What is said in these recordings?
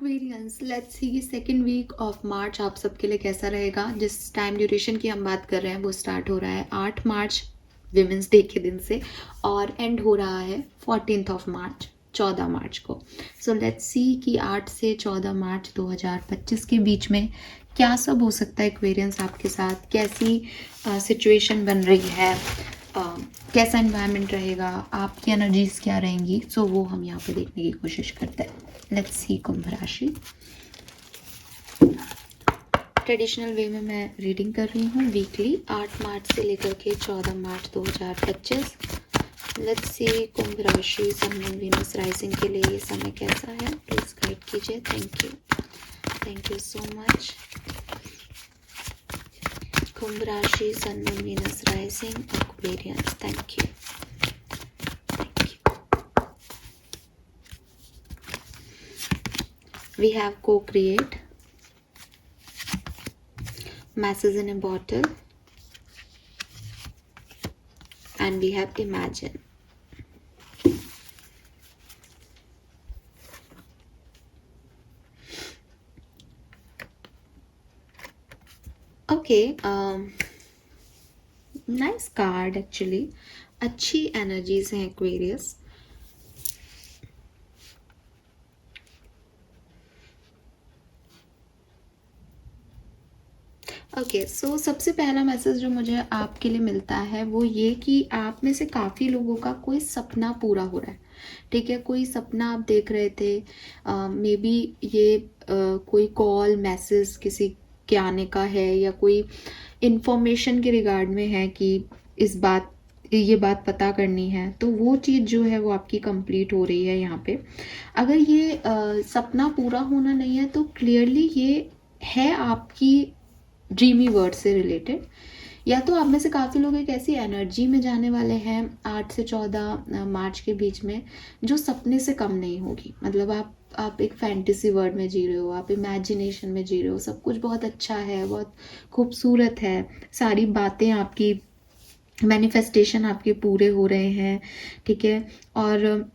Aquarians, let's see second week of March आप सबके लिए कैसा रहेगा। जिस टाइम ड्यूरेशन की हम बात कर रहे हैं वो स्टार्ट हो रहा है 8 मार्च विमेंस डे के दिन से और एंड हो रहा है 14 ऑफ मार्च 14 मार्च को। सो लेट्स सी कि 8 से 14 मार्च 2025 के बीच में क्या सब हो सकता है एक्वेरियंस आपके साथ, कैसी सिचुएशन बन रही है, कैसा एनवायरनमेंट रहेगा, आपकी एनर्जीज क्या रहेंगी। सो वो हम यहाँ पे देखने की कोशिश करते हैं। लेट्स सी कुंभ राशि। ट्रेडिशनल वे में मैं रीडिंग कर रही हूँ वीकली 8 मार्च से लेकर के 14 मार्च 2025। लेट्स सी कुंभ राशि सन मून वीनस राइजिंग के लिए ये समय कैसा है, प्लीज गाइड कीजिए। Thank you so much. कुंभ राशि sun moon Venus rising Aquarians, thank you. We have co-create, masses in a bottle, and we have imagine. Okay, nice card actually. अच्छी energies हैं Aquarius. ओके सो सबसे पहला message जो मुझे आपके लिए मिलता है वो ये कि आप में से काफ़ी लोगों का कोई सपना पूरा हो रहा है। ठीक है, कोई सपना आप देख रहे थे, मे बी ये कोई कॉल मैसेज किसी के आने का है या कोई इन्फॉर्मेशन के रिगार्ड में है कि ये बात पता करनी है, तो वो चीज़ जो है वो आपकी कंप्लीट हो रही है यहाँ पे। अगर ये सपना पूरा होना नहीं है तो क्लियरली ये है आपकी ड्रीमी वर्ड से रिलेटेड, या तो आप में से काफ़ी लोग एक ऐसी एनर्जी में जाने वाले हैं 8 से 14 मार्च के बीच में जो सपने से कम नहीं होगी। मतलब आप एक फैंटेसी वर्ल्ड में जी रहे हो, आप इमेजिनेशन में जी रहे हो, सब कुछ बहुत अच्छा है, बहुत खूबसूरत है, सारी बातें आपकी मैनिफेस्टेशन आपके पूरे हो रहे हैं। ठीक है, और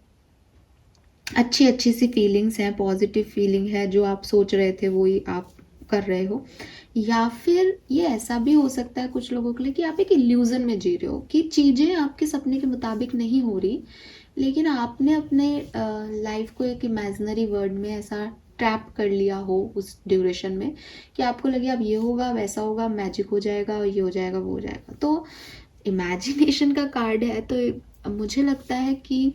अच्छी अच्छी सी फीलिंग्स हैं, पॉजिटिव फीलिंग है, जो आप सोच रहे थे वही आप कर रहे हो। या फिर ये ऐसा भी हो सकता है कुछ लोगों के लिए कि आप एक इल्यूजन में जी रहे हो कि चीज़ें आपके सपने के मुताबिक नहीं हो रही, लेकिन आपने अपने लाइफ को एक इमेजिनरी वर्ल्ड में ऐसा ट्रैप कर लिया हो उस ड्यूरेशन में कि आपको लगे अब ये होगा, वैसा होगा, मैजिक हो जाएगा, ये हो जाएगा, वो हो जाएगा। तो इमेजिनेशन का कार्ड है, तो मुझे लगता है कि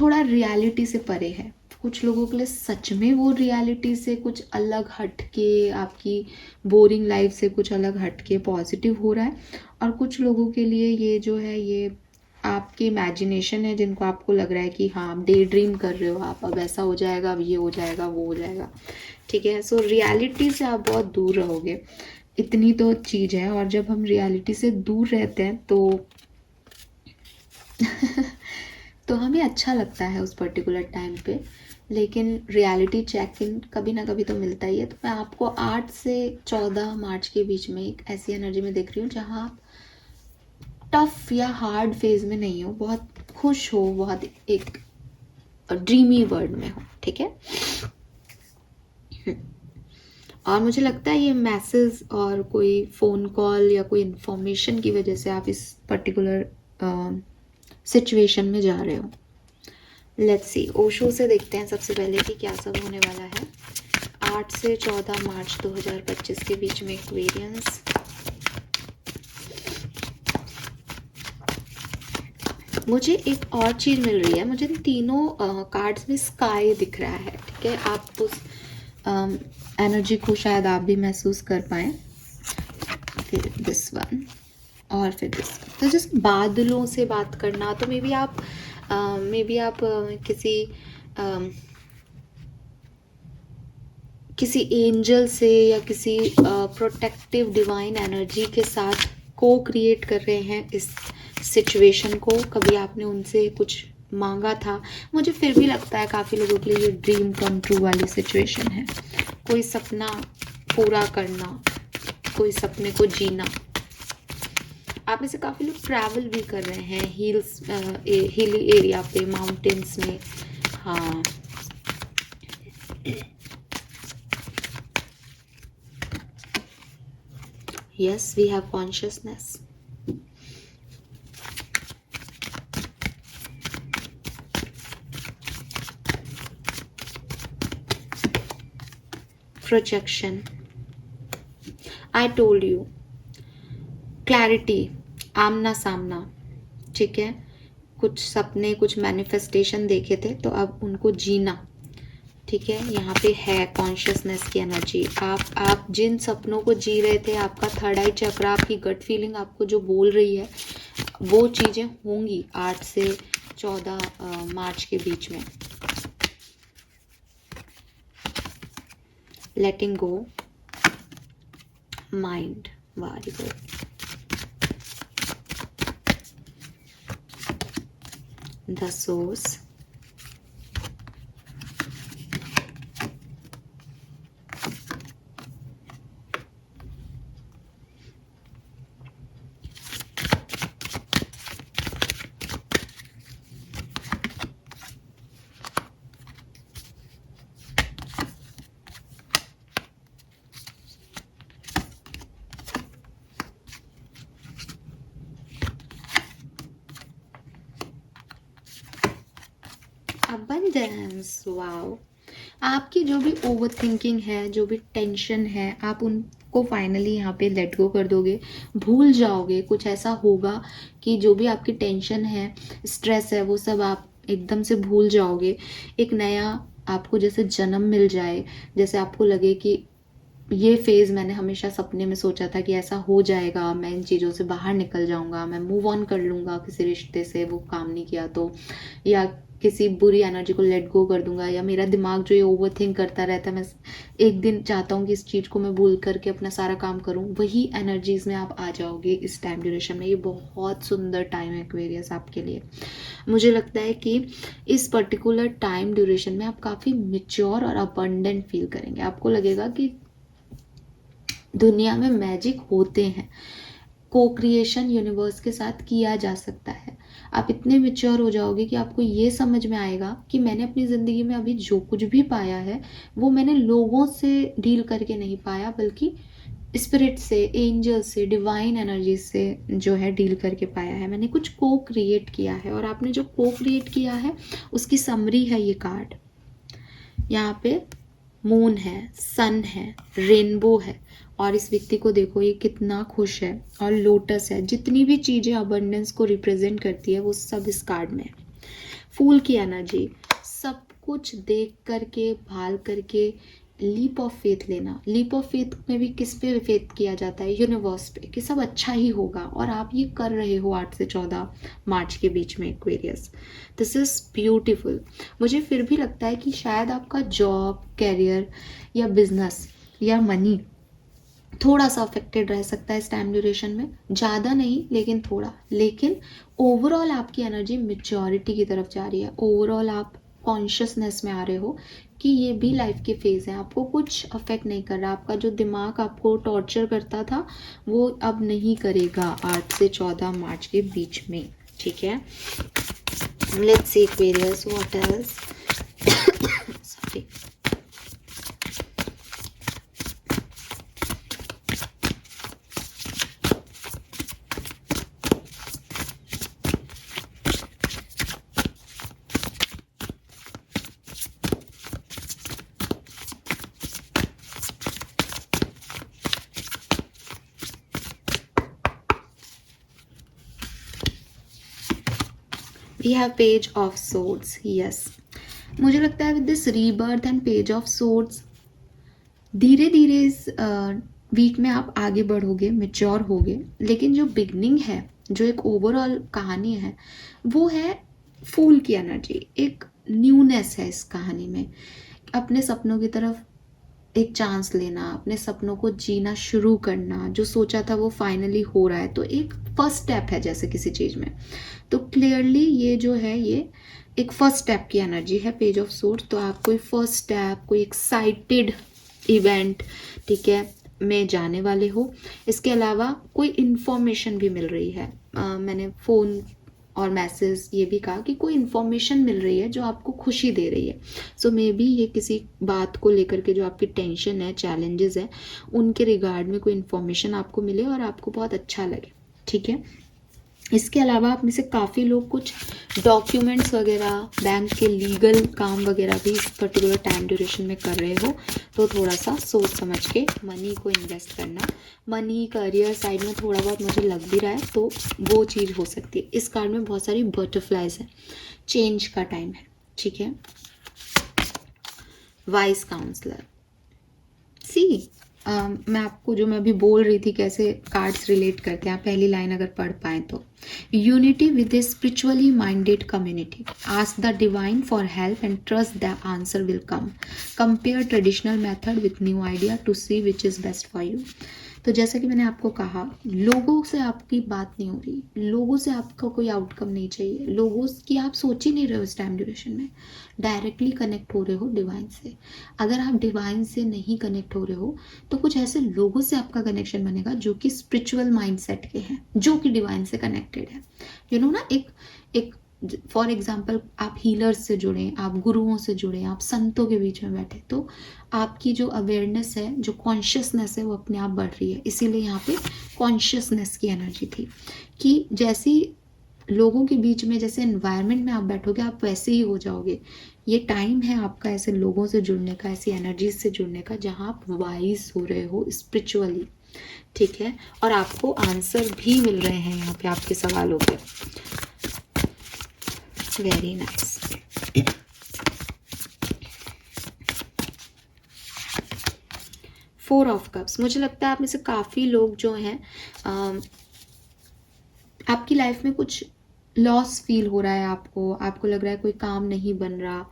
थोड़ा रियलिटी से परे है। कुछ लोगों के लिए सच में वो रियलिटी से कुछ अलग हट के, आपकी बोरिंग लाइफ से कुछ अलग हट के पॉजिटिव हो रहा है, और कुछ लोगों के लिए ये जो है ये आपकी इमेजिनेशन है, जिनको आपको लग रहा है कि हाँ आप डे ड्रीम कर रहे हो, आप अब ऐसा हो जाएगा, अब ये हो जाएगा, वो हो जाएगा। ठीक है, सो रियलिटी से आप बहुत दूर रहोगे, इतनी तो चीज़ है। और जब हम रियलिटी से दूर रहते हैं तो हमें अच्छा लगता है उस पर्टिकुलर टाइम पे, लेकिन रियलिटी चेक इन कभी ना कभी तो मिलता ही है। तो मैं आपको 8 से 14 मार्च के बीच में एक ऐसी एनर्जी में देख रही हूँ जहाँ आप टफ या हार्ड फेज में नहीं हो, बहुत खुश हो, बहुत एक ड्रीमी वर्ल्ड में हो। ठीक है, और मुझे लगता है ये मैसेज और कोई फ़ोन कॉल या कोई इन्फॉर्मेशन की वजह से आप इस पर्टिकुलर सिचुएशन में जा रहे हो। लेट्स सी, ओशो से देखते हैं सबसे पहले कि क्या सब होने वाला है 8 से 14 मार्च 2025 के बीच में एक्वेरियंस। मुझे एक और चीज़ मिल रही है, मुझे तीनों कार्ड्स में स्काई दिख रहा है। ठीक है, आप उस एनर्जी को शायद आप भी महसूस कर पाएँ। फिर दिस वन और फिर दिस वन, तो जस्ट बादलों से बात करना। तो मे बी आप किसी एंजल से या किसी प्रोटेक्टिव डिवाइन एनर्जी के साथ को क्रिएट कर रहे हैं इस सिचुएशन को। कभी आपने उनसे कुछ मांगा था। मुझे फिर भी लगता है काफ़ी लोगों के लिए ये ड्रीम कम ट्रू वाली सिचुएशन है, कोई सपना पूरा करना, कोई सपने को जीना। आप में से काफ़ी लोग ट्रैवल भी कर रहे हैं हिली एरिया पे, माउंटेन्स में। हाँ, Yes, we have consciousness. Projection. I told you. Clarity. आमना सामना. ठीक है, कुछ सपने, कुछ मैनिफेस्टेशन देखे थे तो अब उनको जीना. ठीक है, यहाँ पे है कॉन्शियसनेस की एनर्जी. आप जिन सपनों को जी रहे थे, आपका थर्ड आई चक्र, आपकी गट फीलिंग आपको जो बोल रही है, वो चीज़ें होंगी 8 से 14 मार्च के बीच में. Letting go mind. Very good. The source. Abundance. Wow. आपकी जो भी ओवर थिंकिंग है, जो भी टेंशन है, आप उनको फाइनली यहाँ पे लेट गो कर दोगे, भूल जाओगे. कुछ ऐसा होगा कि जो भी आपकी टेंशन है, स्ट्रेस है, वो सब आप एकदम से भूल जाओगे. एक नया आपको जैसे जन्म मिल जाए, जैसे आपको लगे कि ये फेज़ मैंने हमेशा सपने में सोचा था कि ऐसा हो जाएगा, मैं इन चीज़ों से बाहर निकल जाऊंगा, मैं मूव ऑन कर लूँगा किसी रिश्ते से, वो काम नहीं किया तो, या किसी बुरी एनर्जी को लेट गो कर दूंगा, या मेरा दिमाग जो ये ओवर थिंक करता रहता है, मैं एक दिन चाहता हूँ कि इस चीज़ को मैं भूल करके अपना सारा काम करूँ. वही एनर्जीज में आप आ जाओगे इस टाइम ड्यूरेशन में. ये बहुत सुंदर टाइम है एक्वेरियस आपके लिए. मुझे लगता है कि इस पर्टिकुलर टाइम ड्यूरेशन में आप काफ़ी मेच्योर और अबंडेंट फील करेंगे. आपको लगेगा कि दुनिया में मैजिक होते हैं, को क्रिएशन यूनिवर्स के साथ किया जा सकता है. आप इतने मेच्योर हो जाओगे कि आपको ये समझ में आएगा कि मैंने अपनी ज़िंदगी में अभी जो कुछ भी पाया है, वो मैंने लोगों से डील करके नहीं पाया, बल्कि स्पिरिट से, एंजल से, डिवाइन एनर्जी से जो है डील करके पाया है. मैंने कुछ को क्रिएट किया है, और आपने जो को क्रिएट किया है उसकी समरी है ये कार्ड. यहाँ पे मून है, सन है, रेनबो है, और इस व्यक्ति को देखो ये कितना खुश है, और लोटस है. जितनी भी चीज़ें अबंडेंस को रिप्रेजेंट करती है वो सब इस कार्ड में. फूल की एनर्जी. सब कुछ देख करके, भाल करके लीप ऑफ फेथ लेना. लीप ऑफ फेथ में भी किस पे फेथ किया जाता है? यूनिवर्स पे, कि सब अच्छा ही होगा, और आप ये कर रहे हो 8 से 14 मार्च के बीच में एक्वेरियस. This is beautiful. मुझे फिर भी लगता है कि शायद आपका जॉब, कैरियर या बिजनेस या मनी थोड़ा सा अफेक्टेड रह सकता है इस टाइम ड्यूरेशन में. ज़्यादा नहीं, लेकिन थोड़ा. लेकिन ओवरऑल आपकी एनर्जी मेच्योरिटी की तरफ जा रही है. ओवरऑल आप कॉन्शियसनेस में आ रहे हो कि ये भी लाइफ के फेज़ हैं. आपको कुछ अफेक्ट नहीं कर रहा. आपका जो दिमाग आपको टॉर्चर करता था वो अब नहीं करेगा 8 से 14 मार्च के बीच में. ठीक है, let's see Aquarius what else. Sorry. We have Page of Swords. Yes. मुझे लगता है with this rebirth and page of swords, धीरे धीरे इस वीक में आप आगे बढ़ोगे, मेच्योर होगे. लेकिन जो बिगनिंग है, जो एक ओवरऑल कहानी है, वो है फूल की एनर्जी. एक न्यूनेस है इस कहानी में. अपने सपनों की तरफ एक चांस लेना, अपने सपनों को जीना शुरू करना. जो सोचा था वो फाइनली हो रहा है, तो एक फर्स्ट स्टेप है जैसे किसी चीज़ में. तो क्लियरली ये जो है, ये एक फर्स्ट स्टेप की एनर्जी है पेज ऑफ सोर्ड्स. तो आप कोई फर्स्ट स्टेप, कोई एक्साइटेड इवेंट, ठीक है, में जाने वाले हो. इसके अलावा कोई इन्फॉर्मेशन भी मिल रही है. मैंने फ़ोन और मैसेज ये भी कहा कि कोई इन्फॉर्मेशन मिल रही है जो आपको खुशी दे रही है। सो मे बी ये किसी बात को लेकर के जो आपकी टेंशन है, चैलेंजेस है, उनके रिगार्ड में कोई इन्फॉर्मेशन आपको मिले और आपको बहुत अच्छा लगे। ठीक है, इसके अलावा आप में से काफ़ी लोग कुछ डॉक्यूमेंट्स वगैरह, बैंक के लीगल काम वगैरह भी इस पर्टिकुलर टाइम ड्यूरेशन में कर रहे हो, तो थोड़ा सा सोच समझ के मनी को इन्वेस्ट करना। मनी करियर साइड में थोड़ा बहुत मुझे लग भी रहा है, तो वो चीज़ हो सकती है। इस कार्ड में बहुत सारी बटरफ्लाइज है, चेंज का टाइम है। ठीक है, वाइस काउंसलर। सी मैं आपको जो मैं अभी बोल रही थी कैसे कार्ड्स रिलेट करते हैं, आप पहली लाइन अगर पढ़ पाए तो, unity with a spiritually minded community, ask the divine for help and trust the answer will come, compare traditional method with new idea to see which is best for you. तो जैसा कि मैंने आपको कहा, लोगों से आपकी बात नहीं हो रही, लोगों से आपका कोई आउटकम नहीं चाहिए, लोगों की आप सोच ही नहीं रहे हो इस टाइम ड्यूरेशन में, डायरेक्टली कनेक्ट हो रहे हो डिवाइन से। अगर आप डिवाइन से नहीं कनेक्ट हो रहे हो तो कुछ ऐसे लोगों से आपका कनेक्शन बनेगा जो कि स्पिरिचुअल माइंडसेट के हैं, जो कि डिवाइन से कनेक्टेड है। यू नो ना, एक फॉर एग्जाम्पल आप हीलर्स से जुड़े, आप गुरुओं से जुड़े, आप संतों के बीच में बैठे, तो आपकी जो अवेयरनेस है, जो कॉन्शियसनेस है, वो अपने आप बढ़ रही है। इसीलिए यहाँ पे कॉन्शियसनेस की एनर्जी थी कि जैसी लोगों के बीच में, जैसे एनवायरनमेंट में आप बैठोगे, आप वैसे ही हो जाओगे। ये टाइम है आपका ऐसे लोगों से जुड़ने का, ऐसी एनर्जी से जुड़ने का जहाँ आप वाइज हो रहे हो स्पिरिचुअली। ठीक है, और आपको आंसर भी मिल रहे हैं यहाँ पे आपके सवालों के। Very nice. Four of cups, मुझे लगता है आप में से काफ़ी लोग जो हैं, आपकी लाइफ में कुछ लॉस फील हो रहा है, आपको लग रहा है कोई काम नहीं बन रहा,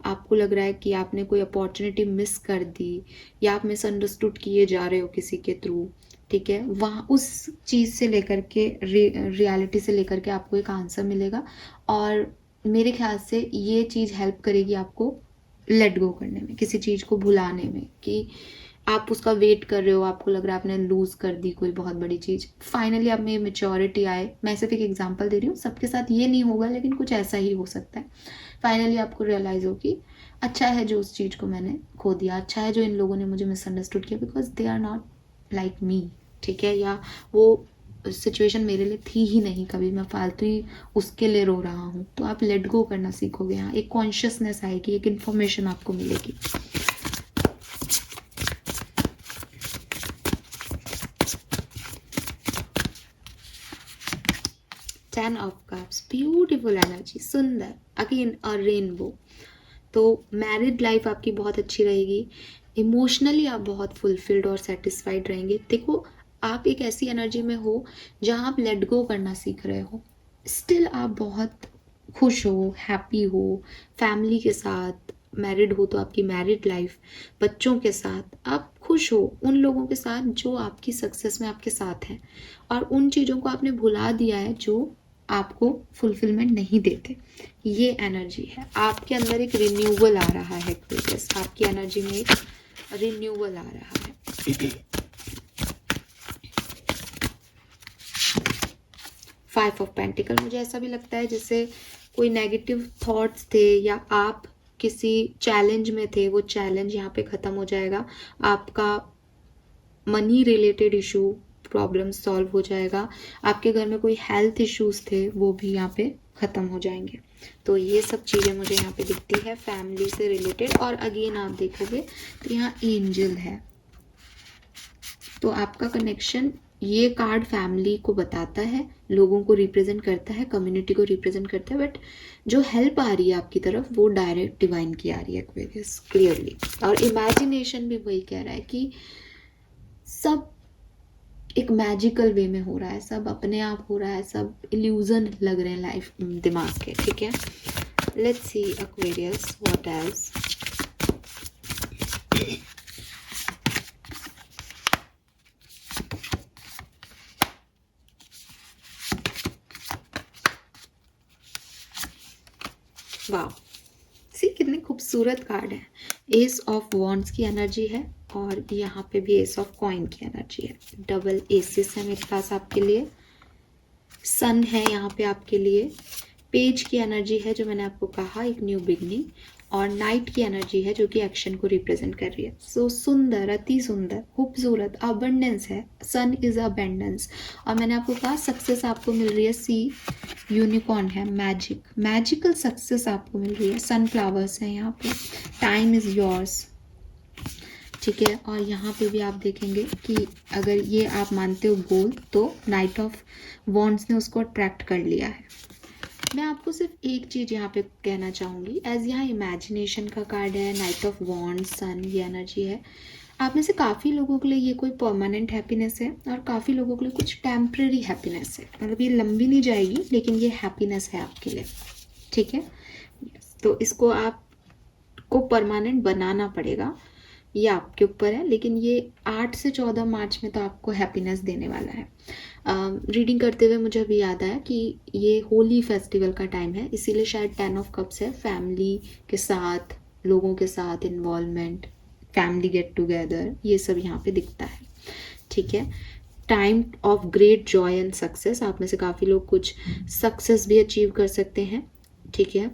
आपको लग रहा है कि आपने कोई अपॉर्चुनिटी मिस कर दी, या आप मिसअंडरस्टूड किए जा रहे हो किसी के थ्रू। ठीक है, वहाँ उस चीज़ से लेकर के, रियलिटी से लेकर के आपको एक आंसर मिलेगा, और मेरे ख्याल से ये चीज़ हेल्प करेगी आपको लेट गो करने में, किसी चीज़ को भुलाने में, कि आप उसका वेट कर रहे हो, आपको लग रहा है आपने लूज़ कर दी कोई बहुत बड़ी चीज़, फाइनली आप में मेच्योरिटी आए। मैं सिर्फ एक एग्जांपल दे रही हूँ, सबके साथ ये नहीं होगा, लेकिन कुछ ऐसा ही हो सकता है। फाइनली आपको रियलाइज़ हो कि अच्छा है जो उस चीज़ को मैंने खो दिया, अच्छा है जो इन लोगों ने मुझे मिसअंडरस्टूड किया, because they are not like me. ठीक है, या वो सिचुएशन मेरे लिए थी ही नहीं, कभी मैं फालतू ही उसके लिए रो रहा हूँ। तो आप लेट गो करना सीखोगे, यहाँ एक कॉन्शियसनेस आएगी, एक इन्फॉर्मेशन आपको मिलेगी। Ten of cups, beautiful energy, सुंदर, अगेन अ रेनबो। तो मैरिड लाइफ आपकी बहुत अच्छी रहेगी, इमोशनली आप बहुत फुलफिल्ड और सेटिस्फाइड रहेंगे। देखो, आप एक ऐसी एनर्जी में हो जहाँ आप लेट गो करना सीख रहे हो, स्टिल आप बहुत खुश हो, हैप्पी हो, फैमिली के साथ, मैरिड हो तो आपकी मैरिड लाइफ, बच्चों के साथ आप खुश हो, उन लोगों के साथ जो आपकी सक्सेस में आपके साथ हैं, और उन चीज़ों को आपने भुला दिया है जो आपको फुलफिलमेंट नहीं देते। ये एनर्जी है, आपके अंदर एक रिन्यूअल आ रहा है, आपकी एनर्जी में एक रिन्यूअल आ रहा है। 5 ऑफ पेंटिकल, मुझे ऐसा भी लगता है जैसे कोई नेगेटिव थॉट्स थे, या आप किसी चैलेंज में थे, वो चैलेंज यहाँ पे ख़त्म हो जाएगा। आपका money related issue, problem solve हो जाएगा। आपके घर में कोई हेल्थ इश्यूज थे, वो भी यहाँ पे ख़त्म हो जाएंगे। तो ये सब चीज़ें मुझे यहाँ पे दिखती है फैमिली से रिलेटेड। और अगेन आप देखोगे तो यहाँ एंजल है, तो आपका कनेक्शन, ये कार्ड फैमिली को बताता है, लोगों को रिप्रेजेंट करता है, कम्युनिटी को रिप्रेजेंट करता है, बट जो हेल्प आ रही है आपकी तरफ वो डायरेक्ट डिवाइन की आ रही है, एक्वेरियस, क्लियरली। और इमेजिनेशन भी वही कह रहा है कि सब एक मैजिकल वे में हो रहा है, सब अपने आप हो रहा है, सब इल्यूजन लग रहे हैं लाइफ, दिमाग के। ठीक है, let's see Aquarius what else. वाह, सी कितनी खूबसूरत कार्ड है। एस ऑफ वॉन्ड्स की एनर्जी है, और यहाँ पे भी एस ऑफ कॉइन की एनर्जी है। डबल एसेस है मेरे पास आपके लिए। सन है यहाँ पे आपके लिए, पेज की एनर्जी है जो मैंने आपको कहा, एक न्यू बिगनिंग, और नाइट की एनर्जी है जो कि एक्शन को रिप्रेजेंट कर रही है। सो सुंदर, अति सुंदर, खूबसूरत, अबंडेंस है, सन इज अबंडेंस। और मैंने आपको कहा सक्सेस आपको मिल रही है, सी यूनिकॉर्न है, मैजिक, मैजिकल सक्सेस आपको मिल रही है, सनफ्लावर्स है यहाँ पे, टाइम इज योर्स, ठीक है। और यहाँ पे भी आप देखेंगे कि अगर ये आप मानते हो गोल, तो नाइट ऑफ वॉन्ड्स ने उसको अट्रैक्ट कर लिया है। मैं आपको सिर्फ एक चीज़ यहाँ पे कहना चाहूँगी, एज यहाँ इमेजिनेशन का कार्ड है, नाइट ऑफ वॉन्ड्स, सन, ये एनर्जी है। आप में से काफ़ी लोगों के लिए ये कोई परमानेंट हैप्पीनेस है और काफ़ी लोगों के लिए कुछ टेम्परेरी हैप्पीनेस है, मतलब ये लंबी नहीं जाएगी लेकिन ये हैप्पीनेस है आपके लिए, ठीक है। तो इसको आपको परमानेंट बनाना पड़ेगा, ये आपके ऊपर है, लेकिन ये 8 से 14 मार्च में तो आपको हैप्पीनेस देने वाला है। रीडिंग करते हुए मुझे अभी याद आया कि ये होली फेस्टिवल का टाइम है, इसीलिए शायद 10 ऑफ कप्स है, फैमिली के साथ, लोगों के साथ इन्वॉल्वमेंट, फैमिली गेट टुगेदर, ये सब यहाँ पे दिखता है, ठीक है। Time of great Joy and success, आप में से काफ़ी लोग कुछ सक्सेस भी अचीव कर सकते हैं, ठीक है।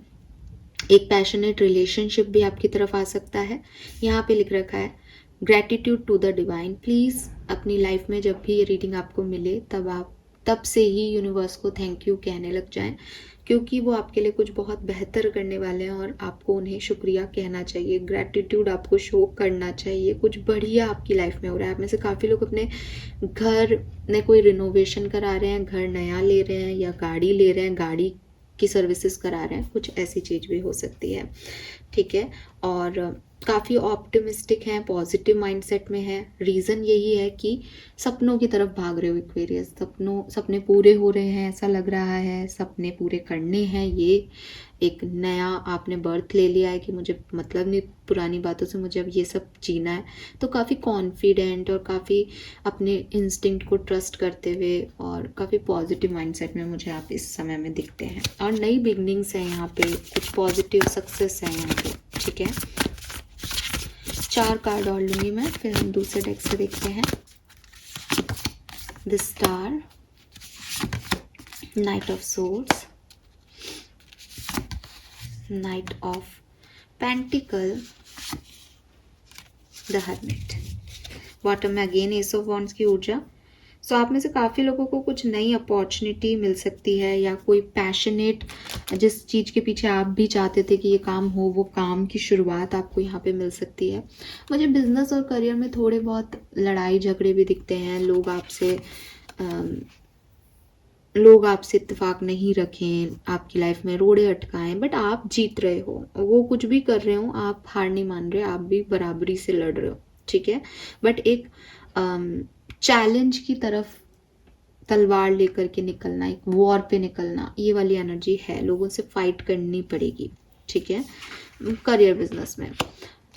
एक पैशनेट रिलेशनशिप भी आपकी तरफ आ सकता है। यहाँ पे लिख रखा है gratitude to the divine. Please अपनी लाइफ में जब भी ये रीडिंग आपको मिले तब से ही यूनिवर्स को थैंक यू कहने लग जाएं, क्योंकि वो आपके लिए कुछ बहुत बेहतर करने वाले हैं और आपको उन्हें शुक्रिया कहना चाहिए, ग्रैटिट्यूड आपको शो करना चाहिए। कुछ बढ़िया आपकी लाइफ में हो रहा है। आप में से काफ़ी लोग अपने घर में कोई रिनोवेशन करा रहे हैं, घर नया ले रहे हैं या गाड़ी ले रहे हैं, गाड़ी की सर्विसेज करा रहे हैं, कुछ ऐसी चीज़ भी हो सकती है, ठीक है। और काफ़ी ऑप्टिमिस्टिक हैं, पॉजिटिव माइंडसेट में है। रीज़न यही है कि सपनों की तरफ भाग रहे हो एक्वेरियस, सपने पूरे हो रहे हैं ऐसा लग रहा है, सपने पूरे करने हैं, ये एक नया आपने बर्थ ले लिया है कि मुझे मतलब नहीं पुरानी बातों से, मुझे अब ये सब जीना है। तो काफ़ी कॉन्फिडेंट और काफ़ी अपने इंस्टिंक्ट को ट्रस्ट करते हुए और काफ़ी पॉजिटिव माइंडसेट में मुझे आप इस समय में दिखते हैं। और नई बिगनिंग्स हैं यहाँ पे, कुछ पॉजिटिव सक्सेस है यहाँ पे, ठीक है। 4 कार्ड और लूँगी मैं, फिर हम दूसरे डेक से देखते हैं। The star, night of swords, night of pentacle, the hermit. Bottom में अगेन एस ऑफ वॉन्ड्स की ऊर्जा। सो आप में से काफ़ी लोगों को कुछ नई अपॉर्चुनिटी मिल सकती है, या कोई पैशनेट, जिस चीज़ के पीछे आप भी चाहते थे कि ये काम हो, वो काम की शुरुआत आपको यहाँ पे मिल सकती है। मुझे बिजनेस और करियर में थोड़े बहुत लड़ाई झगड़े भी दिखते हैं, लोग आपसे इत्तेफाक नहीं रखें, आपकी लाइफ में रोड़े अटकाएं, बट आप जीत रहे हो, वो कुछ भी कर रहे हो, आप हार नहीं मान रहे, आप भी बराबरी से लड़ रहे हो, ठीक है। बट एक चैलेंज की तरफ तलवार लेकर के निकलना, एक वॉर पे निकलना, ये वाली एनर्जी है, लोगों से फाइट करनी पड़ेगी, ठीक है, करियर बिजनेस में।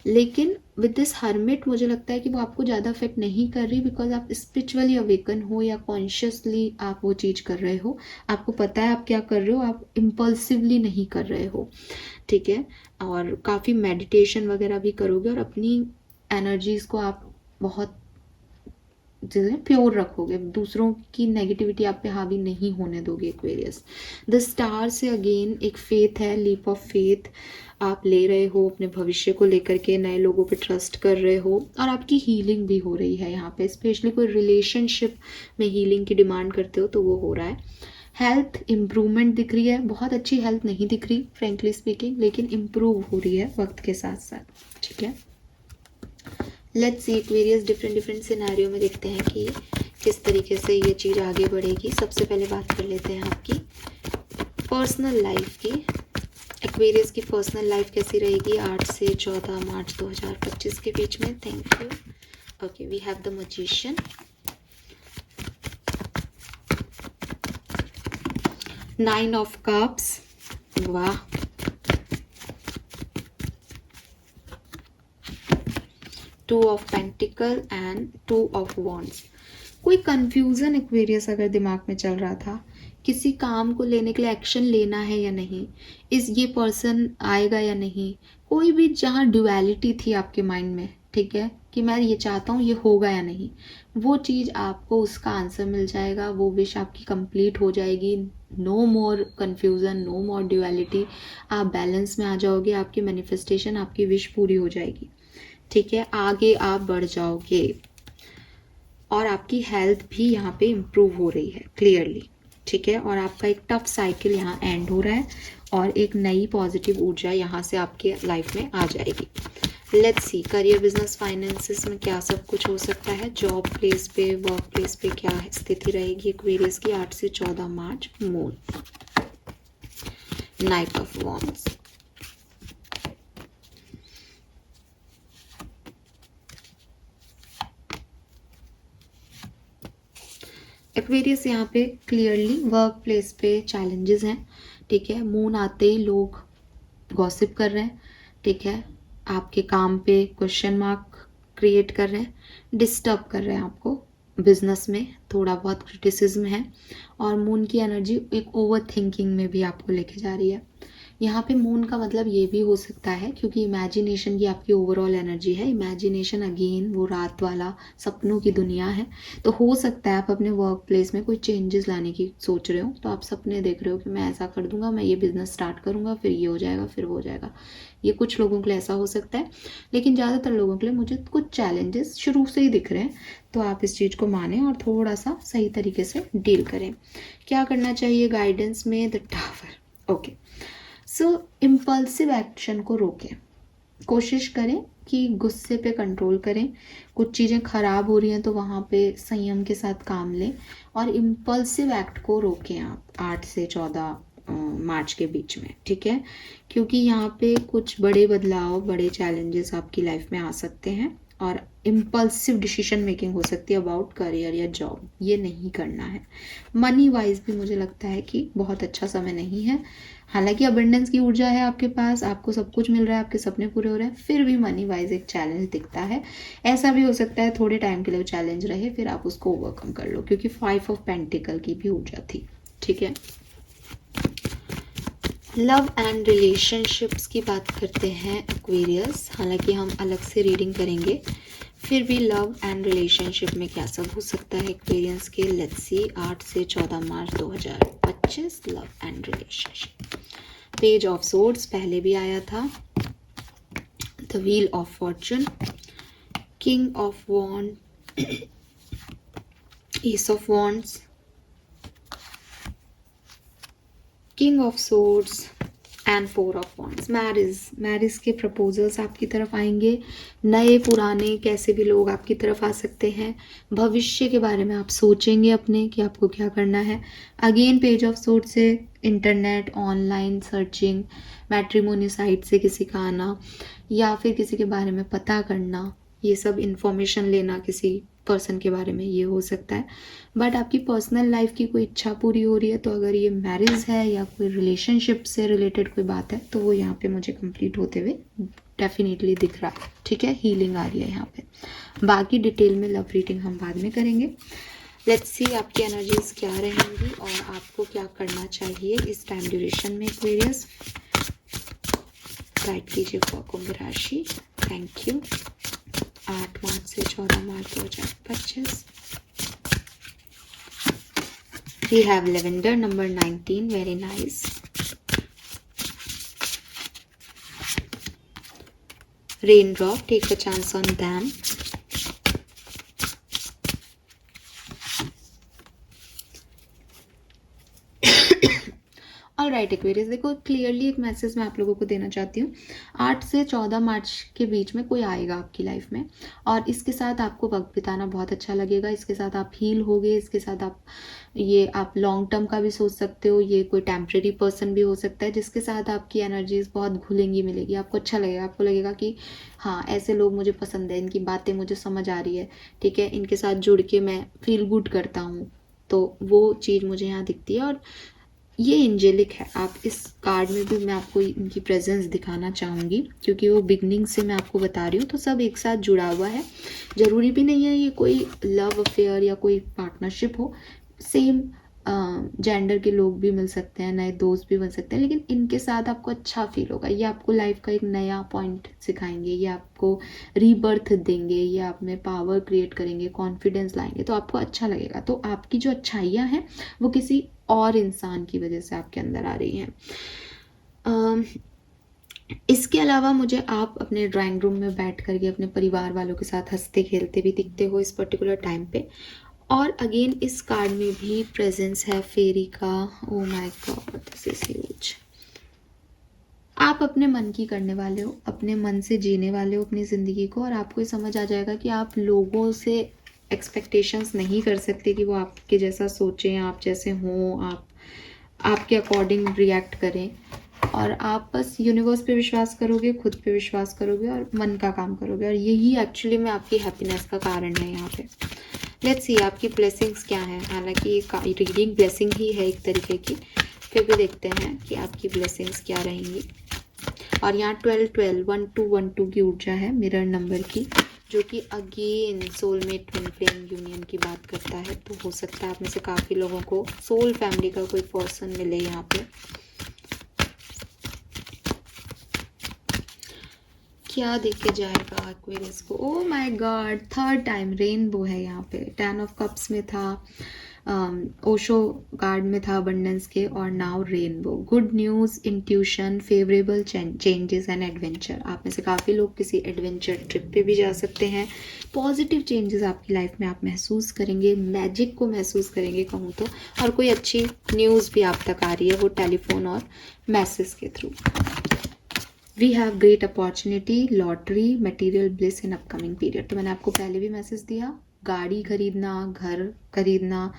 लेकिन विद दिस हर्मिट मुझे लगता है कि वो आपको ज़्यादा अफेक्ट नहीं कर रही, बिकॉज आप स्पिरिचुअली अवेकन हो या कॉन्शियसली आप वो चीज़ कर रहे हो, आपको पता है आप क्या कर रहे हो, आप इम्पल्सिवली नहीं कर रहे हो, ठीक है। और काफ़ी मेडिटेशन वगैरह भी करोगे और अपनी एनर्जीज़ को आप बहुत जैसे प्योर रखोगे, दूसरों की नेगेटिविटी आप पे हावी नहीं होने दोगे एक्वेरियस। द स्टार से अगेन एक फेथ है, लीप ऑफ फेथ आप ले रहे हो अपने भविष्य को लेकर के, नए लोगों पे ट्रस्ट कर रहे हो और आपकी हीलिंग भी हो रही है यहाँ पे, स्पेशली कोई रिलेशनशिप में हीलिंग की डिमांड करते हो तो वो हो रहा है। हेल्थ इम्प्रूवमेंट दिख रही है, बहुत अच्छी हेल्थ नहीं दिख रही फ्रेंकली स्पीकिंग, लेकिन इम्प्रूव हो रही है वक्त के साथ साथ, ठीक है। Let's see Aquarius different scenario में देखते हैं कि किस तरीके से ये चीज़ आगे बढ़ेगी। सबसे पहले बात कर लेते हैं आपकी पर्सनल लाइफ की। एक्वेरियस की पर्सनल लाइफ कैसी रहेगी 8 से 14 मार्च 2025 के बीच में। Thank you. Okay, we have the magician, nine of cups, वाह, two of pentacle and 2 of wands. कोई कंफ्यूजन एक्वेरियस अगर दिमाग में चल रहा था, किसी काम को लेने के लिए एक्शन लेना है या नहीं, ये पर्सन आएगा या नहीं, कोई भी जहाँ ड्युअलिटी थी आपके माइंड में, ठीक है, कि मैं ये चाहता हूँ ये होगा या नहीं, वो चीज़ आपको उसका आंसर मिल जाएगा, वो विश आपकी कंप्लीट हो जाएगी। नो मोर कन्फ्यूज़न, नो मोर ड्यूअलिटी, आप बैलेंस में आ जाओगे, आपकी मैनिफेस्टेशन, आपकी विश पूरी हो जाएगी। ठीक है, आगे आप बढ़ जाओगे और आपकी हेल्थ भी यहाँ पे इम्प्रूव हो रही है क्लियरली। ठीक है, और आपका एक टफ साइकिल यहाँ एंड हो रहा है और एक नई पॉजिटिव ऊर्जा यहाँ से आपके लाइफ में आ जाएगी। Let's see, career, business, finances में क्या सब कुछ हो सकता है। जॉब प्लेस पे, वर्क प्लेस पे क्या स्थिति रहेगी एक्वेरियस की 8 से 14 March. Moon, knight of wands, Aquarius यहाँ पे क्लियरली वर्क प्लेस पे चैलेंजेस हैं। ठीक है, मून आते ही लोग गॉसिप कर रहे हैं। ठीक है, आपके काम पे क्वेश्चन मार्क क्रिएट कर रहे हैं, डिस्टर्ब कर रहे हैं आपको। बिजनेस में थोड़ा बहुत क्रिटिसिज्म है और मून की एनर्जी एक ओवर थिंकिंग में भी आपको लेके जा रही है। यहाँ पे मून का मतलब ये भी हो सकता है, क्योंकि इमेजिनेशन की आपकी ओवरऑल एनर्जी है। इमेजिनेशन अगेन वो रात वाला सपनों की दुनिया है। तो हो सकता है आप अपने वर्क प्लेस में कोई चेंजेस लाने की सोच रहे हो, तो आप सपने देख रहे हो कि मैं ऐसा कर दूंगा, मैं ये बिजनेस स्टार्ट करूंगा, फिर ये हो जाएगा, फिर वो हो जाएगा। ये कुछ लोगों के लिए ऐसा हो सकता है, लेकिन ज़्यादातर लोगों के लिए मुझे कुछ चैलेंजेस शुरू से ही दिख रहे हैं। तो आप इस चीज़ को मानें और थोड़ा सा सही तरीके से डील करें। क्या करना चाहिए गाइडेंस में? The tower. Okay, so impulsive action को रोकें। कोशिश करें कि गुस्से पे कंट्रोल करें। कुछ चीज़ें ख़राब हो रही हैं तो वहाँ पे संयम के साथ काम लें और इम्पल्सिव एक्ट को रोकें आप 8 से 14 मार्च के बीच में। ठीक है, क्योंकि यहाँ पे कुछ बड़े बदलाव, बड़े चैलेंजेस आपकी लाइफ में आ सकते हैं और इम्पल्सिव डिसीजन मेकिंग हो सकती है अबाउट करियर या जॉब। ये नहीं करना है। मनी वाइज भी मुझे लगता है कि बहुत अच्छा समय नहीं है। हालांकि अबंडेंस की ऊर्जा है आपके पास, आपको सब कुछ मिल रहा है, आपके सपने पूरे हो रहे हैं, फिर भी मनी वाइज एक चैलेंज दिखता है। ऐसा भी हो सकता है थोड़े टाइम के लिए वो चैलेंज रहे, फिर आप उसको ओवरकम कर लो, क्योंकि 5 ऑफ पेंटिकल की भी ऊर्जा थी। ठीक है, लव एंड रिलेशनशिप्स की बात करते हैं एक्वेरियस। हालांकि हम अलग से रीडिंग करेंगे, फिर भी लव एंड रिलेशनशिप में क्या सब हो सकता है एक्वेरियंस के। लेट्स सी, 8 से 14 March 2025, love and relationship. Page of swords पहले भी आया था, the wheel of fortune, king of wand, ace of wands, king of swords and 4 of wands. Marriage के प्रपोजल्स आपकी तरफ आएंगे। नए पुराने कैसे भी लोग आपकी तरफ आ सकते हैं। भविष्य के बारे में आप सोचेंगे अपने कि आपको क्या करना है। अगेन पेज ऑफ सोर्ड से internet, online searching, matrimony site से किसी का आना या फिर किसी के बारे में पता करना, ये सब इंफॉर्मेशन लेना किसी पर्सन के बारे में, ये हो सकता है। बट आपकी पर्सनल लाइफ की कोई इच्छा पूरी हो रही है, तो अगर ये मैरिज है या कोई रिलेशनशिप से रिलेटेड कोई बात है तो वो यहाँ पे मुझे कंप्लीट होते हुए डेफिनेटली दिख रहा है। ठीक है, हीलिंग आ रही है यहाँ पे। बाकी डिटेल में लव रीडिंग हम बाद में करेंगे। लेट्स सी आपकी एनर्जीज क्या रहेंगी और आपको क्या करना चाहिए इस टाइम ड्यूरेशन में एक्वेरियस। गाइड कीजिए फॉर कुंभ राशि। Thank you. 8 मार्च से 14 March 2025। We have lavender number 19, very nice. Raindrop, take a chance on them. All right Aquarius, देखो क्लियरली एक मैसेज मैं आप लोगों को देना चाहती हूँ। 8 से 14 मार्च के बीच में कोई आएगा आपकी लाइफ में और इसके साथ आपको वक्त बिताना बहुत अच्छा लगेगा। इसके साथ आप हील होगे, इसके साथ आप लॉन्ग टर्म का भी सोच सकते हो। ये कोई टेम्परेरी पर्सन भी हो सकता है जिसके साथ आपकी एनर्जीज बहुत घुलेंगी मिलेगी। आपको अच्छा लगेगा, आपको लगेगा कि हाँ ऐसे लोग मुझे पसंद है, इनकी बातें मुझे समझ आ रही है। ठीक है, इनके साथ जुड़ के मैं फील गुड करता हूँ। तो वो चीज़ मुझे यहाँ दिखती है और ये एंजेलिक है। आप इस कार्ड में भी मैं आपको इनकी प्रेजेंस दिखाना चाहूँगी क्योंकि वो बिगनिंग से मैं आपको बता रही हूँ, तो सब एक साथ जुड़ा हुआ है। ज़रूरी भी नहीं है ये कोई लव अफेयर या कोई पार्टनरशिप हो। सेम जेंडर के लोग भी मिल सकते हैं, नए दोस्त भी बन सकते हैं, लेकिन इनके साथ आपको अच्छा फील होगा। ये आपको लाइफ का एक नया पॉइंट सिखाएंगे, ये आपको रीबर्थ देंगे, ये आप में पावर क्रिएट करेंगे, कॉन्फिडेंस लाएंगे, तो आपको अच्छा लगेगा। तो आपकी जो अच्छाइयाँ हैं वो किसी और इंसान की वजह से आपके अंदर आ रही हैं। इसके अलावा मुझे आप अपने ड्राइंग रूम में बैठ करके अपने परिवार वालों के साथ हंसते खेलते भी दिखते हो इस पर्टिकुलर टाइम पे। और अगेन इस कार्ड में भी प्रेजेंस है फेरी का। Oh my God, this is huge. आप अपने मन की करने वाले हो, अपने मन से जीने वाले हो अपनी ज़िंदगी को, और आपको ये समझ आ जाएगा कि आप लोगों से एक्सपेक्टेशंस नहीं कर सकते कि वो आपके जैसा सोचें, आप जैसे हों, आपके अकॉर्डिंग रिएक्ट करें। और आप बस यूनिवर्स पे विश्वास करोगे, खुद पे विश्वास करोगे और मन का काम करोगे, और यही एक्चुअली में आपकी हैप्पीनेस का कारण है यहाँ पे। लेट्स सी आपकी ब्लेसिंग्स क्या हैं। हालांकि ये रीडिंग ब्लेसिंग ही है एक तरीके की, फिर भी देखते हैं कि आपकी ब्लेसिंग्स क्या रहेंगी। और यहाँ 12 12 की ऊर्जा है मिरर नंबर की, जो कि again soulmate twin flame union की बात करता है। तो हो सकता है आप में से काफ़ी लोगों को सोल फैमिली का कोई पर्सन मिले यहाँ पे। क्या देके जाएगा एक्वेरियस को? Oh my God, third time rainbow है यहाँ पे। 10 ऑफ कप्स में था, ओशो कार्ड में था अबंडेंस के, और now rainbow. Good news, intuition, favourable changes and adventure. आप में से काफ़ी लोग किसी एडवेंचर ट्रिप पे भी जा सकते हैं। पॉजिटिव चेंजेस आपकी लाइफ में आप महसूस करेंगे, मैजिक को महसूस करेंगे कहूँ तो। और कोई अच्छी न्यूज़ भी आप तक आ रही है, वो टेलीफोन और मैसेज के थ्रू। We have great opportunity, lottery, material bliss in upcoming period. तो मैंने आपको पहले भी मैसेज दिया, गाड़ी खरीदना, घर खरीदना,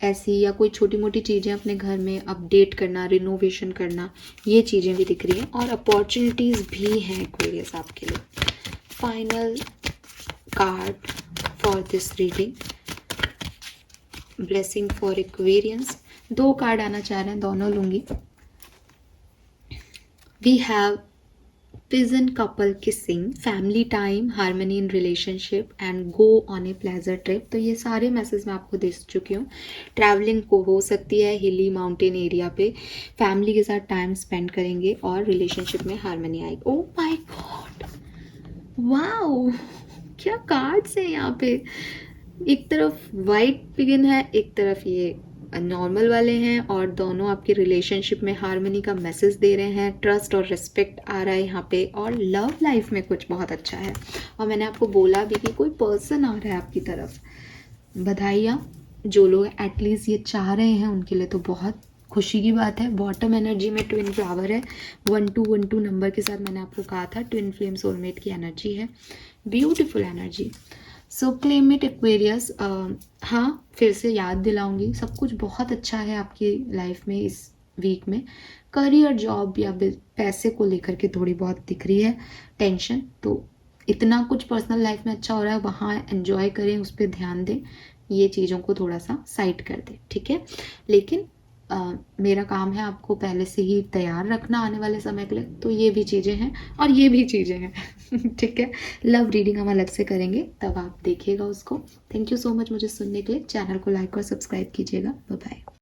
ऐसी या कोई छोटी मोटी चीज़ें अपने घर में अपडेट करना, रिनोवेशन करना, ये चीज़ें भी दिख रही हैं। और अपॉर्चुनिटीज़ भी हैं एक्वेरियस आपके लिए। Final card for this reading, blessing for Aquarians. 2 card आना चाह रहे हैं, दोनों लूँगी। We have pigeon couple kissing, family time, harmony in relationship and go on a pleasure trip। तो ये सारे मैसेज मैं आपको दे चुकी हूँ। ट्रैवलिंग को हो सकती है हिली माउंटेन एरिया पे, फैमिली के साथ टाइम स्पेंड करेंगे और रिलेशनशिप में हारमोनी आएगी। ओह माय गॉड, वाओ, क्या कार्ड्स हैं यहाँ पे। एक तरफ वाइट पिगन है, एक तरफ ये नॉर्मल वाले हैं, और दोनों आपकी रिलेशनशिप में हार्मनी का मैसेज दे रहे हैं। ट्रस्ट और रिस्पेक्ट आ रहा है यहाँ पे, और लव लाइफ में कुछ बहुत अच्छा है। और मैंने आपको बोला भी कि कोई पर्सन आ रहा है आपकी तरफ। बधाइयाँ, जो लोग एटलीस्ट ये चाह रहे हैं उनके लिए तो बहुत खुशी की बात है। बॉटम एनर्जी में ट्विन फ्लावर है, 1212 नंबर के साथ मैंने आपको कहा था ट्विन फ्लेम सोलमेट की एनर्जी है। Beautiful energy. So claim it Aquarius. हाँ, फिर से याद दिलाऊंगी, सब कुछ बहुत अच्छा है आपकी लाइफ में इस वीक में। करियर, जॉब या पैसे को लेकर के थोड़ी बहुत दिख रही है टेंशन, तो इतना कुछ पर्सनल लाइफ में अच्छा हो रहा है, वहाँ एंजॉय करें, उस पर ध्यान दें, ये चीज़ों को थोड़ा सा साइड कर दें, ठीक है। लेकिन मेरा काम है आपको पहले से ही तैयार रखना आने वाले समय के लिए, तो ये भी चीज़ें हैं और ये भी चीज़ें हैं ठीक है। लव रीडिंग हम अलग से करेंगे, तब आप देखिएगा उसको। थैंक यू सो मच मुझे सुनने के लिए। चैनल को लाइक और सब्सक्राइब कीजिएगा। Bye bye.